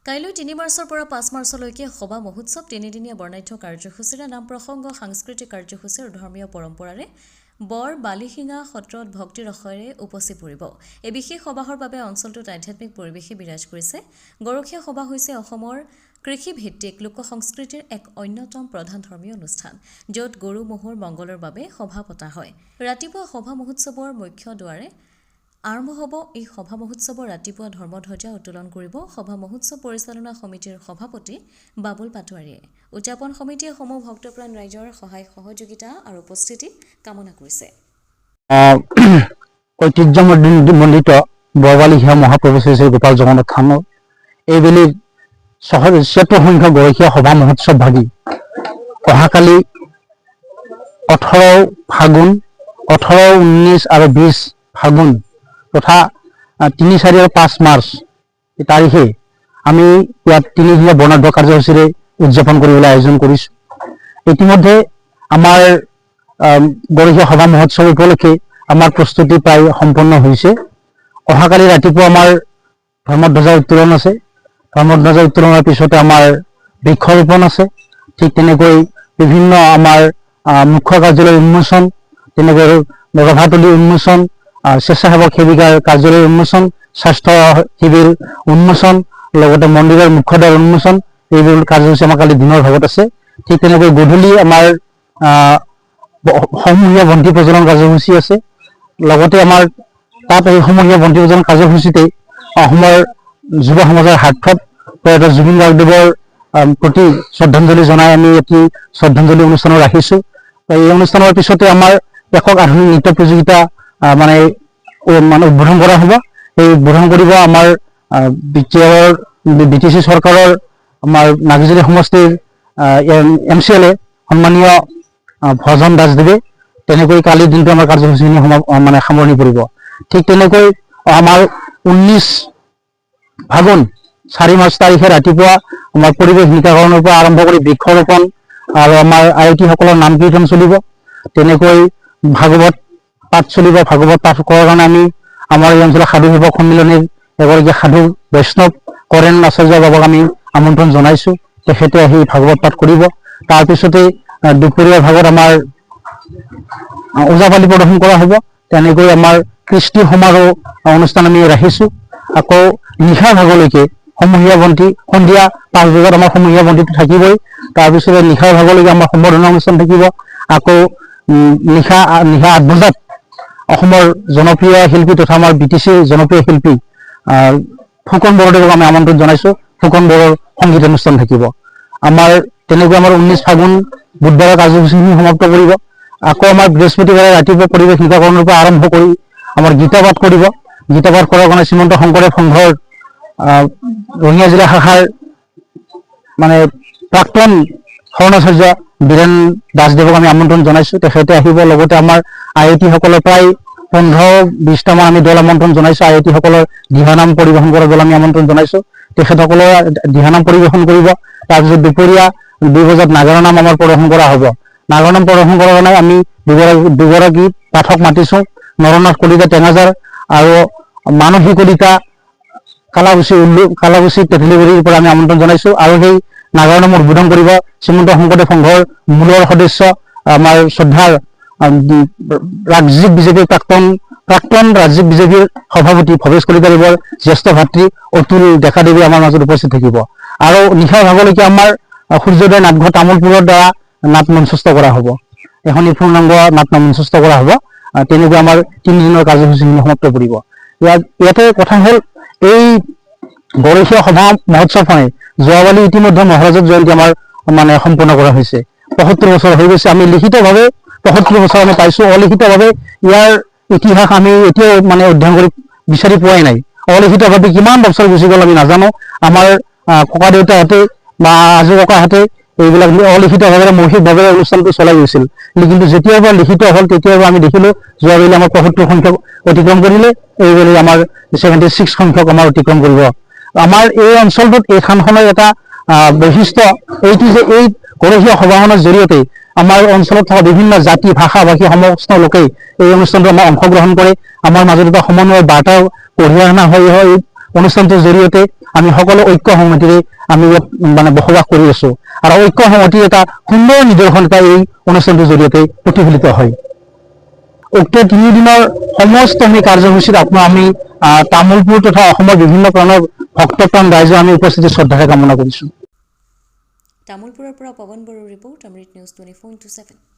কাইলৈ ৩ মাৰ্চৰ পৰা ৫ মাৰ্চলৈকে সভা মহোৎসৱ তিনিদিনীয়া বৰ্ণাঢ্য কাৰ্যসূচীৰে নাম প্ৰসংগ সাংস্কৃতিক কাৰ্যসূচী আৰু ধৰ্মীয় পৰম্পৰাৰে বৰ বালিশিঙা সত্ৰত ভক্তি ৰসেৰে উপচি পৰিব। এই বিশেষ সভাৰ বাবে অঞ্চলটোত আধ্যাত্মিক পৰিৱেশে বিৰাজ কৰিছে। গৰখীয়া সভা হৈছে অসমৰ কৃষিভিত্তিক লোক সংস্কৃতিৰ এক অন্যতম প্ৰধান ধৰ্মীয় অনুষ্ঠান, য'ত গৰু ম'হৰ মংগলৰ বাবে সভা পতা হয়। ৰাতিপুৱা সভা মহোৎসৱৰ মুখ্য দুৱাৰে আৰম্ভ হ'ব। এই সভা মহোৎসৱৰ ৰাতিপুৱা ধৰ্মধ্বজা উত্তোলন কৰিব সভা মহোৎসৱ পৰিচালনা সমিতিৰ সভাপতি বাবুল পাটোৱাৰীয়ে। উদযাপন সমিতিয়ে সমূহ ভক্তপ্ৰাণ ৰাইজৰ সহায় সহযোগিতা আৰু উপস্থিতি কামনা কৰিছে। ঐতিহ্যমণ্ডিত বৰবালিশিঙা মহাপ্ৰভু শ্ৰী শ্ৰী গোপাল জগন্নাথ থানৰ এইবেলি ৭৬ সংখ্যক গৰখীয়া সভা মহোৎসৱ ভাগি অহাকালি ১৮ ফাগুন ১৮, ১৯ আৰু ২০ ফাগুন তথা ৩, ৪ আৰু ৫ মাৰ্চ তাৰিখে আমি ইয়াত তিনিদিনীয়া বৰ্ণাঢ্য কাৰ্যসূচীৰে উদযাপন কৰিবলৈ আয়োজন কৰিছোঁ। ইতিমধ্যে আমাৰ গৰখীয়া সভা মহোৎসৱ উপলক্ষে আমাৰ প্ৰস্তুতি প্ৰায় সম্পন্ন হৈছে। অহাকালি ৰাতিপুৱা আমাৰ ধৰ্মধ্বজা উত্তোলন আছে। ধৰ্মধ্বজা উত্তোলনৰ পিছতে আমাৰ বৃক্ষৰোপণ আছে। ঠিক তেনেকৈ বিভিন্ন আমাৰ মুখ্য কাৰ্যালয় উন্মোচন, তেনেকৈ ৰভাতলী উন্মোচন, স্বেচ্ছাসেৱক সেৱিকাৰ কাৰ্যালয় উন্মোচন, স্বাস্থ্য শিবিৰ উন্মোচন, লগতে মন্দিৰৰ মুখ্য দ্বাৰ উন্মোচন, এইবোৰ কাৰ্যসূচী আমাৰ কালি দিনৰ ভাগত আছে। ঠিক তেনেকৈ গধূলি আমাৰ সমূহীয়া বন্তি প্ৰজ্বলন কাৰ্যসূচী আছে। লগতে আমাৰ তাত এই সমূহীয়া বন্তি প্ৰজ্বলন কাৰ্যসূচীতে অসমৰ যুৱ সমাজৰ হাৰ্টথ্ৰব প্ৰয়াত জুবিন গাৰ্গদেৱৰ প্ৰতি শ্ৰদ্ধাঞ্জলি জনাই আমি এটি শ্ৰদ্ধাঞ্জলি অনুষ্ঠানো ৰাখিছোঁ। এই অনুষ্ঠানৰ পিছতে আমাৰ একক আধুনিক নৃত্য প্ৰতিযোগিতা মানে উদ্বোধন কৰা হ'ব। এই উদ্বোধন কৰিব আমাৰ BTC চৰকাৰৰ আমাৰ নাগিজুলি সমষ্টিৰ MCLA সন্মানীয় ভজন দাসদেৱে। তেনেকৈ কালিৰ দিনটো আমাৰ কাৰ্যসূচীখিনি মানে সামৰণি পৰিব। ঠিক তেনেকৈ আমাৰ 19 ফাগুন 4 মাৰ্চ তাৰিখে ৰাতিপুৱা আমাৰ পৰিৱেশ নিকাকৰণৰ পৰা আৰম্ভ কৰি বৃক্ষৰোপণ আৰু আমাৰ আয়তীসকলৰ নাম কীৰ্তন চলিব। তেনেকৈ ভাগৱত পাঠ চলিব। ভাগৱত পাঠ কৰাৰ কাৰণে আমি আমাৰ এই অঞ্চলৰ সাধু সেৱক সন্মিলনীৰ এগৰাকী সাধু বৈষ্ণৱ কৰেণ আচাৰ্য বাবাক আমি আমন্ত্ৰণ জনাইছোঁ। তেখেতে আহি ভাগৱত পাঠ কৰিব। তাৰপিছতে দুপৰীয়াৰ ভাগত আমাৰ ওজাপালি প্ৰদৰ্শন কৰা হ'ব। তেনেকৈ আমাৰ কৃষ্টি সমাৰোহ অনুষ্ঠান আমি ৰাখিছোঁ। আকৌ নিশাৰ ভাগলৈকে সমূহীয়া বন্তি, সন্ধিয়া 5 বজাত আমাৰ সমূহীয়া বন্তিটো থাকিবই। তাৰপিছতে নিশাৰ ভাগলৈকে আমাৰ সম্বৰ্ধনা অনুষ্ঠান থাকিব। আকৌ নিশা 8 বজাত অসমৰ জনপ্ৰিয় শিল্পী তথা আমাৰ BTC জনপ্ৰিয় শিল্পী ফুকন বৰদেৱক আমি আমন্ত্ৰণ জনাইছোঁ। ফুকন বৰৰ সংগীত অনুষ্ঠান থাকিব। আমাৰ তেনেকৈ আমাৰ 19 ফাগুন বুধবাৰৰ কাৰ্যসূচীখিনি সমাপ্ত কৰিব। আকৌ আমাৰ বৃহস্পতিবাৰে ৰাতিপুৱা পৰিৱেশ নিকাকৰণৰ পৰা আৰম্ভ কৰি আমাৰ গীতা পাঠ কৰিব। গীতা পাঠ কৰাৰ কাৰণে শ্ৰীমন্ত শংকৰদেৱ সংঘৰ ৰঙিয়া জিলা শাখাৰ মানে প্ৰাক্তন শৰণাচাৰ্য বীৰেন দাসদেৱক আমি আমন্ত্ৰণ জনাইছোঁ। তেখেতে আহিব। লগতে আমাৰ আয়তীসকলৰ প্ৰায় 15-20টামান আমি দল আমন্ত্ৰণ জনাইছোঁ। আয়তীসকলৰ দিহানাম পৰিৱেশন কৰা দল আমি আমন্ত্ৰণ জনাইছোঁ। তেখেতসকলে দিহানাম পৰিৱেশন কৰিব। তাৰপিছত দুপৰীয়া 2 বজাত নাগাৰা নাম আমাৰ প্ৰদৰ্শন কৰা হ'ব। নাগাৰা নাম প্ৰদৰ্শন কৰাৰ কাৰণে আমি দুগৰাকী পাঠক মাতিছোঁ। নৰনাথ কলিতা টেঙাজাৰ আৰু মানসী কলিতা কালাগুচি তেথেলিগুৰিৰ পৰা আমি আমন্ত্ৰণ জনাইছোঁ। আৰু সেই নাগাৰা নাম উদ্বোধন কৰিব শ্ৰীমন্ত শংকৰদেৱ সংঘৰ মূলৰ সদস্য আমাৰ শ্ৰদ্ধাৰ ৰাজ্যিক বিজেপিৰ প্ৰাক্তন ৰাজ্যিক বিজেপিৰ সভাপতি ভৱেশ কলিতাদেৱৰ জ্যেষ্ঠ ভাতৃ অতুল ডেকাদেৱী আমাৰ মাজত উপস্থিত থাকিব। আৰু নিশাৰ ভাগলৈকে আমাৰ সূৰ্যোদয় নাটঘৰ তামোলপুৰৰ দ্বাৰা নাট মঞ্চস্থ কৰা হ'ব। এখনি পূৰ্ণাংগ নাট মঞ্চস্থ কৰা হ'ব। তেনেকৈ আমাৰ 3 দিনৰ কাৰ্যসূচীখিনি সমাপ্ত কৰিব। ইয়াতে কথা হ'ল, এই গৰখীয়া সভা মহোৎসৱখনে যোৱাবালি ইতিমধ্যে মহাৰাজৰ জয়ন্তী আমাৰ মানে সম্পন্ন কৰা হৈছে। 75 বছৰ হৈ গৈছে। আমি লিখিতভাৱে 75 বছৰ আমি পাইছোঁ। অলিখিতভাৱে ইয়াৰ ইতিহাস আমি এতিয়াও মানে অধ্যয়ন কৰি বিচাৰি পোৱাই নাই। অলিখিতভাৱে কিমান বছৰ গুচি গ'ল আমি নাজানো। আমাৰ ককা দেউতাহঁতে বা আজো ককাহঁতে এইবিলাক অলিখিতভাৱে মৌখিকভাৱে অনুষ্ঠানটো চলাই গৈছিল। কিন্তু যেতিয়াৰ পৰা লিখিত হ'ল তেতিয়াৰ পৰা আমি দেখিলোঁ যোৱাবেলি আমাৰ 75 সংখ্যক অতিক্ৰম কৰিলে। এইবেলি আমাৰ 76 সংখ্যক আমাৰ অতিক্ৰম কৰিব। আমাৰ এই অঞ্চলটোত এই থানখনৰ এটা বৈশিষ্ট্য এইটো যে এই গৰখীয়া সভাখনৰ জৰিয়তে আমাৰ অঞ্চলত থকা বিভিন্ন জাতি ভাষা ভাষী সমস্ত লোকেই এই অনুষ্ঠানটো আমাৰ অংশগ্ৰহণ কৰে। আমাৰ মাজত এটা সমন্বয়ৰ বাৰ্তা কঢ়িয়াই অনা হয় এই অনুষ্ঠানটোৰ জৰিয়তে। আমি সকলো ঐক্য সংহতিৰে আমি ইয়াত মানে বসবাস কৰি আছো আৰু ঐক্য সংহতিৰ এটা সুন্দৰ নিদৰ্শন এটা এই অনুষ্ঠানটোৰ জৰিয়তে প্ৰতিফলিত হয় উক্ত 3 দিনৰ সমস্ত আমি কাৰ্যসূচীত আমি তামুলপুৰ তথা অসমৰ বিভিন্ন প্ৰান্তৰ ভক্তপ্ৰাণ ৰাইজে আমি উপস্থিতি শ্ৰদ্ধাৰে কামনা কৰিছো তামুলপুৰৰ পৰা পৱন বড়োৰ ৰিপৰ্ট অমৃত নিউজ 24/7